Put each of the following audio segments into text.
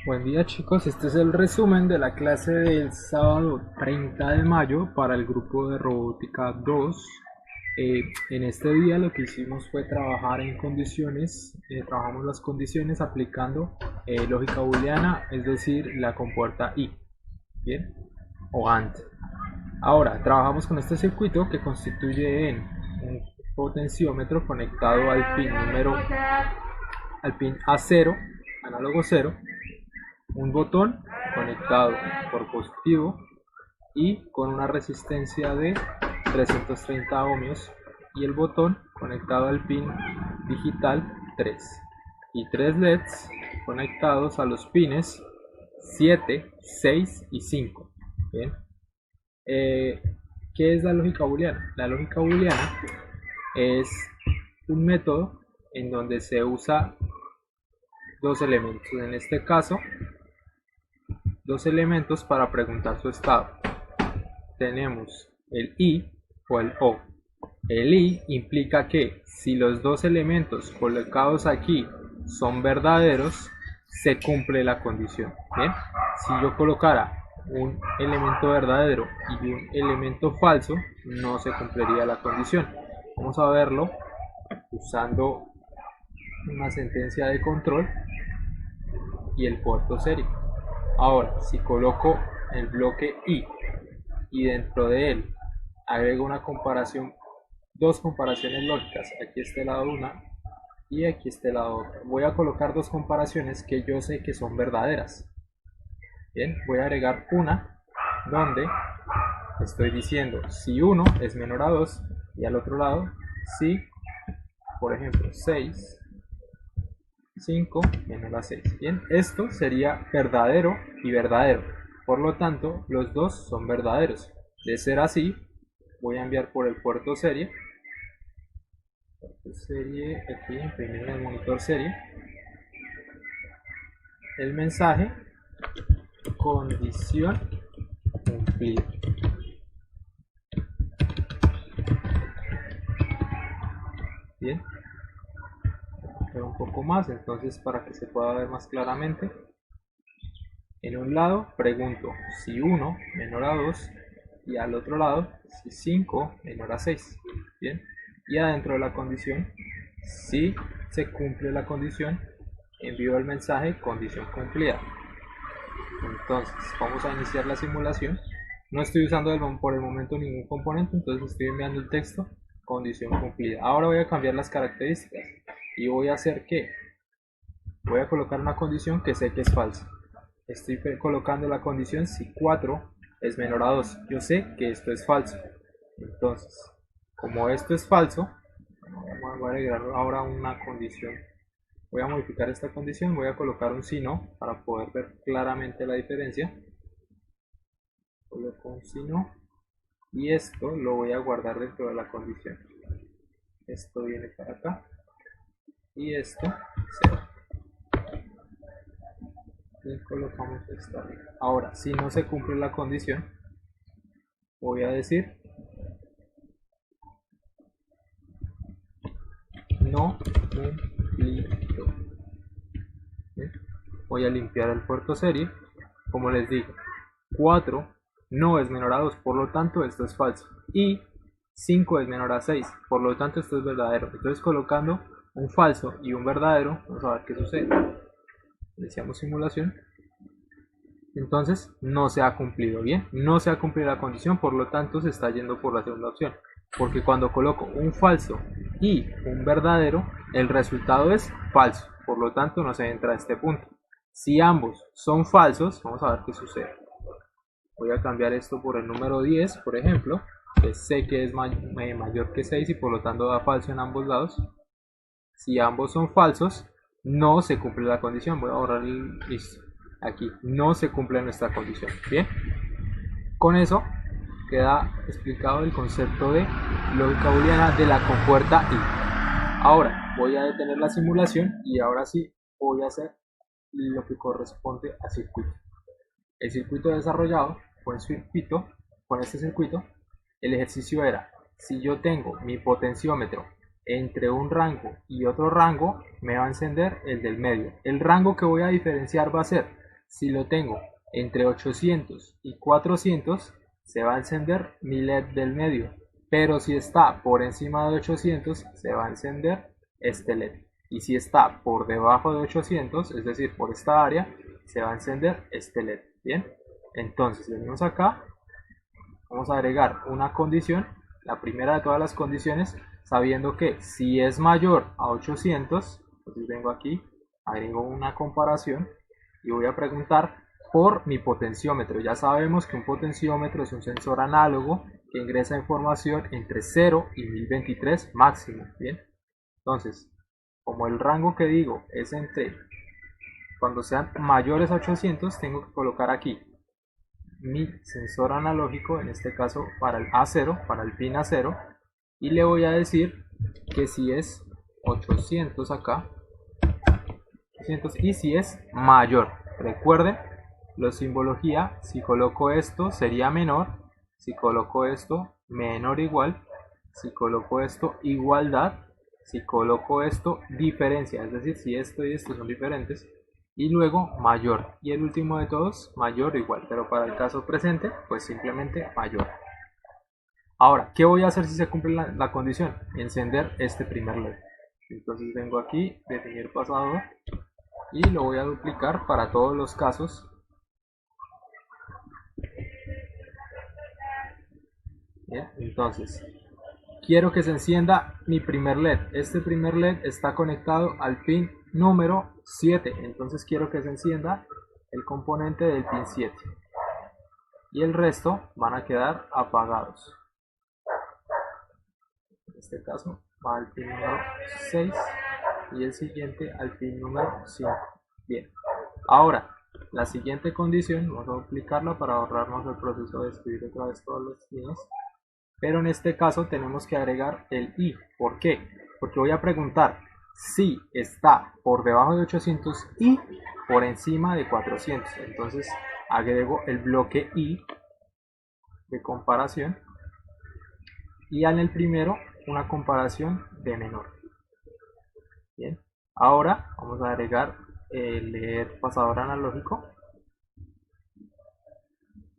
Buen día chicos, este es el resumen de la clase del sábado 30 de mayo para el grupo de robótica 2. En este día lo que hicimos fue trabajar en condiciones, trabajamos las condiciones aplicando lógica booleana, es decir, la compuerta y, ¿bien? O AND. Ahora, trabajamos con este circuito que constituye en un potenciómetro conectado al pin A0, análogo 0, un botón conectado por positivo y con una resistencia de 330 ohmios y el botón conectado al pin digital 3 y 3 LEDs conectados a los pines 7, 6 y 5. Bien. ¿Qué es la lógica booleana? La lógica booleana es un método en donde se usa dos elementos. En este caso, dos elementos para preguntar su estado. Tenemos el i o el o. El i implica que si los dos elementos colocados aquí son verdaderos, se cumple la condición. ¿Bien? Si yo colocara un elemento verdadero y un elemento falso, no se cumpliría la condición. Vamos a verlo usando una sentencia de control y el puerto serie. Ahora, si coloco el bloque i y dentro de él agrego una comparación, dos comparaciones lógicas, aquí este lado una y aquí este lado otra, voy a colocar dos comparaciones que yo sé que son verdaderas. Bien, voy a agregar una donde estoy diciendo si 1 es menor a 2 y al otro lado si, por ejemplo, 6 5 menor a 6. Bien, esto sería verdadero y verdadero. Por lo tanto, los dos son verdaderos. De ser así, voy a enviar por el puerto serie. Aquí imprimir en el monitor serie. El mensaje condición cumplida. Bien, un poco más, entonces para que se pueda ver más claramente. En un lado pregunto si 1 menor a 2 y al otro lado si 5 menor a 6. Bien, y adentro de la condición, si se cumple la condición, envío el mensaje condición cumplida. Entonces vamos a iniciar la simulación. No estoy usando por el momento ningún componente, entonces estoy enviando el texto condición cumplida. Ahora voy a cambiar las características y voy a hacer que voy a colocar una condición que sé que es falsa. Estoy colocando la condición si 4 es menor a 2. Yo sé que esto es falso. Entonces, como esto es falso, voy a agregar ahora una condición. Voy a modificar esta condición, voy a colocar un si no para poder ver claramente la diferencia. Coloco un si no y esto lo voy a guardar dentro de la condición. Esto viene para acá y esto se va. Y colocamos esta. Ahora, si no se cumple la condición, voy a decir no cumplido. ¿Bien? Voy a limpiar el puerto serie. Como les digo, 4 no es menor a 2, por lo tanto esto es falso. Y 5 es menor a 6, por lo tanto esto es verdadero. Entonces colocando un falso y un verdadero, vamos a ver qué sucede. Iniciamos simulación. Entonces no se ha cumplido, bien, no se ha cumplido la condición, por lo tanto se está yendo por la segunda opción, porque cuando coloco un falso y un verdadero, el resultado es falso, por lo tanto no se entra a este punto. Si ambos son falsos, vamos a ver qué sucede. Voy a cambiar esto por el número 10, por ejemplo, que sé que es mayor que 6 y por lo tanto da falso en ambos lados. Si ambos son falsos, no se cumple la condición. Voy a borrar el listo. Aquí no se cumple nuestra condición. Bien, con eso queda explicado el concepto de lógica booleana de la compuerta i. Ahora voy a detener la simulación y ahora sí voy a hacer lo que corresponde al circuito. El circuito desarrollado con este circuito, el ejercicio era, si yo tengo mi potenciómetro entre un rango y otro rango, me va a encender el del medio. El rango que voy a diferenciar va a ser Si lo tengo entre 800 y 400, se va a encender mi LED del medio. Pero si está por encima de 800, se va a encender este LED. Y si está por debajo de 800, es decir, por esta área, se va a encender este LED. Bien, entonces venimos acá, vamos a agregar una condición, la primera de todas las condiciones, sabiendo que si es mayor a 800, entonces vengo aquí, agrego una comparación y voy a preguntar por mi potenciómetro. Ya sabemos que un potenciómetro es un sensor análogo que ingresa información entre 0 y 1023 máximo. Bien, entonces, como el rango que digo es entre, cuando sean mayores a 800, tengo que colocar aquí mi sensor analógico, en este caso para el A0, para el pin A0, y le voy a decir que si es 800 acá, 800, y si es mayor. Recuerden, la simbología, si coloco esto sería menor, si coloco esto menor igual, si coloco esto igualdad, si coloco esto diferencia, es decir, si esto y esto son diferentes, y luego mayor, y el último de todos mayor o igual, pero para el caso presente pues simplemente mayor. Ahora, ¿qué voy a hacer si se cumple la condición? Encender este primer LED. Entonces vengo aquí, definir pasador, y lo voy a duplicar para todos los casos. Bien, entonces quiero que se encienda mi primer LED. Este primer LED está conectado al pin número 7, entonces quiero que se encienda el componente del pin 7 y el resto van a quedar apagados. En este caso va al pin número 6 y el siguiente al pin número 5. Bien, ahora la siguiente condición vamos a duplicarla para ahorrarnos el proceso de escribir otra vez todas las líneas, pero en este caso tenemos que agregar el i. ¿Por qué? Porque voy a preguntar si está por debajo de 800 y por encima de 400. Entonces agrego el bloque i de comparación y en el primero una comparación de menor. Bien, ahora vamos a agregar el LED pasador analógico.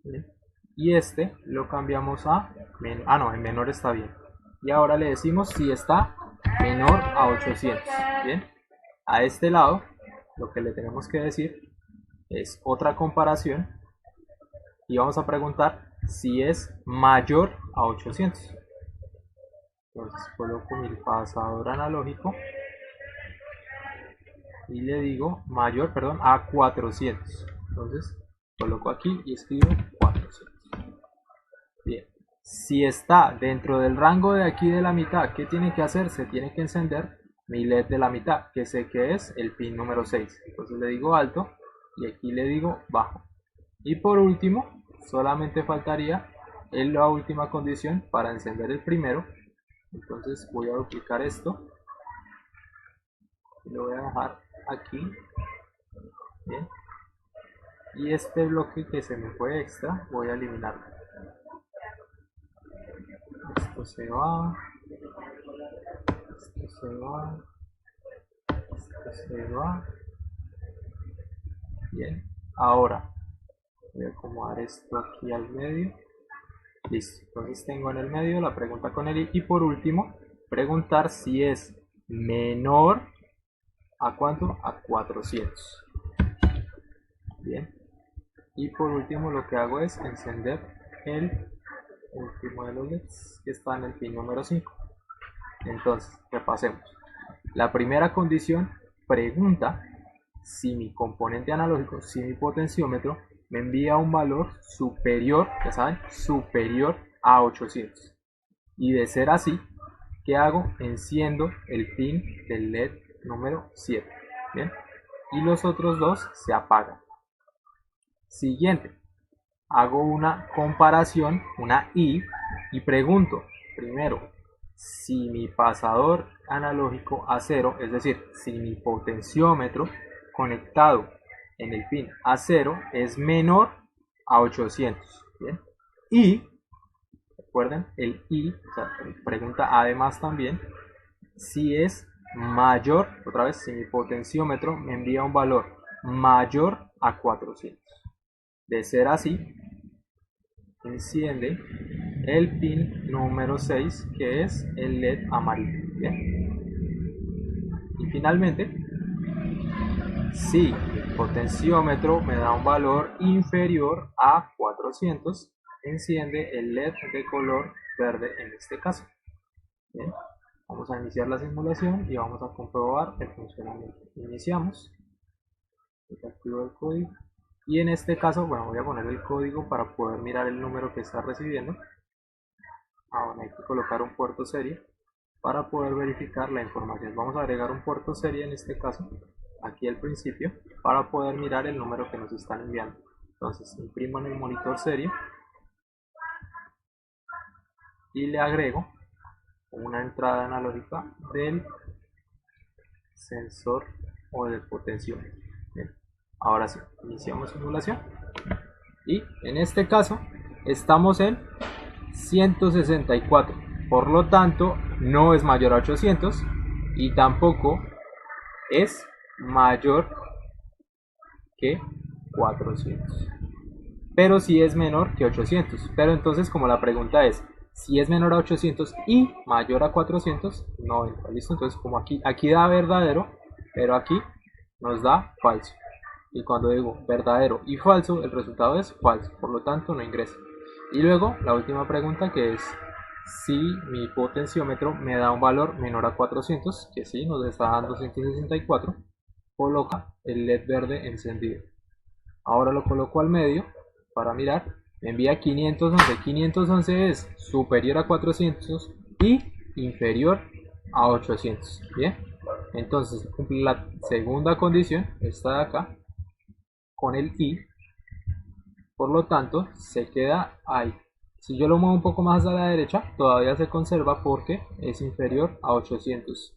Bien. Y este lo cambiamos a no, en menor está bien, y ahora le decimos si está menor a 800. Bien, a este lado lo que le tenemos que decir es otra comparación y vamos a preguntar si es mayor a 800. Entonces coloco mi pasador analógico y le digo mayor, perdón, a 400. Entonces coloco aquí y escribo 400. Bien, si está dentro del rango de aquí de la mitad, ¿qué tiene que hacer? Se tiene que encender mi LED de la mitad, que sé que es el pin número 6. Entonces le digo alto y aquí le digo bajo. Y por último, solamente faltaría la última condición para encender el primero. Entonces voy a duplicar esto y lo voy a dejar aquí. Bien. Y este bloque que se me fue extra, voy a eliminarlo. Esto se va, esto se va, esto se va. Bien, ahora voy a acomodar esto aquí al medio. Listo, entonces tengo en el medio la pregunta con el i. Y por último, preguntar si es menor a ¿cuánto? A 400. Bien, y por último lo que hago es encender el último de los LEDs que está en el pin número 5. Entonces, repasemos. La primera condición pregunta si mi componente analógico, si mi potenciómetro me envía un valor superior, ya saben, superior a 800. Y de ser así, ¿qué hago? Enciendo el pin del LED número 7. Bien, y los otros dos se apagan. Siguiente, hago una comparación, una i, y pregunto primero si mi pasador analógico A0, es decir, si mi potenciómetro conectado en el pin A0 es menor a 800. ¿Bien? Y recuerden el i, o sea, pregunta además también si es mayor, otra vez, si mi potenciómetro me envía un valor mayor a 400. De ser así, enciende el pin número 6, que es el LED amarillo. Bien. Y finalmente, si el potenciómetro me da un valor inferior a 400, enciende el LED de color verde en este caso. Bien. Vamos a iniciar la simulación y vamos a comprobar el funcionamiento. Iniciamos, activo el código, y en este caso, bueno, voy a poner el código para poder mirar el número que está recibiendo. Ahora hay que colocar un puerto serie para poder verificar la información. Vamos a agregar un puerto serie en este caso, aquí al principio, para poder mirar el número que nos están enviando. Entonces imprimo en el monitor serie y le agrego una entrada analógica del sensor o del potenciómetro. Bien. Ahora sí, iniciamos simulación y en este caso estamos en 164, por lo tanto no es mayor a 800 y tampoco es mayor que 400, pero sí es menor que 800. Pero entonces, como la pregunta es si es menor a 800 y mayor a 400, no entra. ¿Listo? Entonces, como aquí da verdadero, pero aquí nos da falso. Y cuando digo verdadero y falso, el resultado es falso, por lo tanto no ingresa. Y luego la última pregunta, que es si mi potenciómetro me da un valor menor a 400, que sí, nos está dando 164, coloca el LED verde encendido. Ahora lo coloco al medio para mirar. Me envía 511. 511 es superior a 400 y inferior a 800. Bien, entonces cumple la segunda condición, esta de acá, con el i, por lo tanto se queda ahí. Si yo lo muevo un poco más a la derecha, todavía se conserva porque es inferior a 800.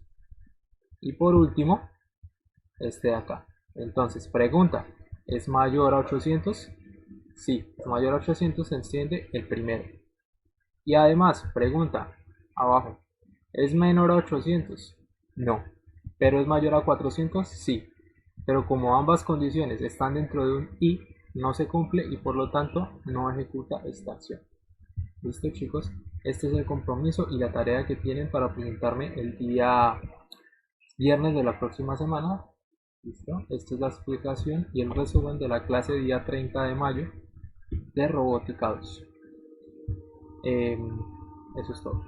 Y por último, este de acá. Entonces, pregunta, ¿es mayor a 800? Sí, es mayor a 800, se enciende el primero. Y además, pregunta, abajo, ¿es menor a 800? No. ¿Pero es mayor a 400? Sí. Pero como ambas condiciones están dentro de un i, no se cumple y por lo tanto no ejecuta esta acción. ¿Listo, chicos? Este es el compromiso y la tarea que tienen para presentarme el día viernes de la próxima semana. ¿Listo? Esta es la explicación y el resumen de la clase día 30 de mayo de robótica 2. Eso es todo.